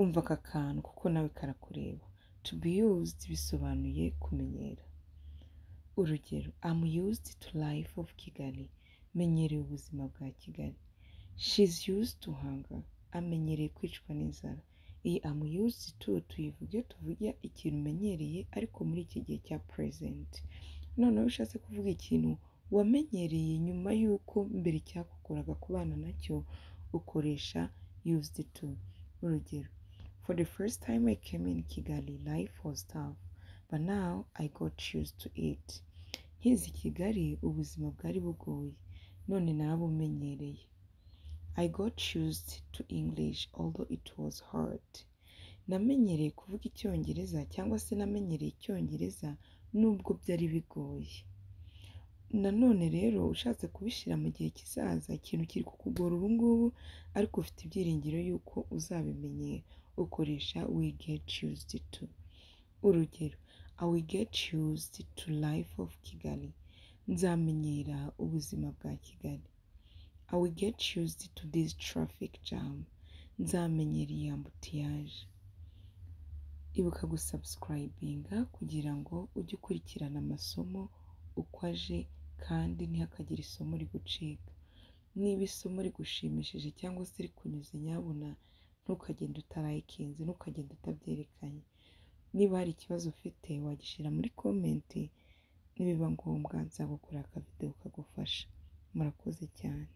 umva aka kantu kuko nawe karakureba. To be used bisobanuye kumenyera. Urugero, I'm used to life of Kigali. Menyereye ubuzima bwa Kigali. She's used to hunger. Amenyereye kwicwa n'inzara. Iyi I'm used to tuyivuge tuvuge ikintu umenyereye ariko muri iki gihe cya present. Noneho ushatse kuvuga ikintu wamenyereye nyuma y'uko mbere cyakugoraga kubana nacyo ukoresha used to. Urugero, for the first time I came in Kigali, life was tough, but now I got used to it. Nkizi Kigali ubuzima bwari bugoye, none narabumenyereye. I got used to English although it was hard. Namenyereye kuvuga icyongereza cyangwa se namenyereye icyongereza nubwo byari bigoye. Nanone rero ushatse kubishyira mu gihe kizaza, ikintu kiri kukugora ubu ngubu ariko ufite ibyiringiro yuko uzabimenyera, ukoresha we get used to. Urugero, I will get used to life of Kigali. Nzamenyera ubuzima bwa Kigali. I will get used to this traffic jam. Nzamenyera iyi ambutiyage. Ibuka gusubscribinga kugira ngo ujye ukurikirana amasomo uko aje kandi ntihakagire isomo rigucika. Niba isomo rigushimishije cyangwa se rikunyuze, nyabuna ntukagende utarayikinze, ntukagende utabyerekanye. Niba hari ikibazo ufite wagishyira muri komenti, nibiba ngombwa nzagukorera akavideo kagufasha. Murakoze cyane.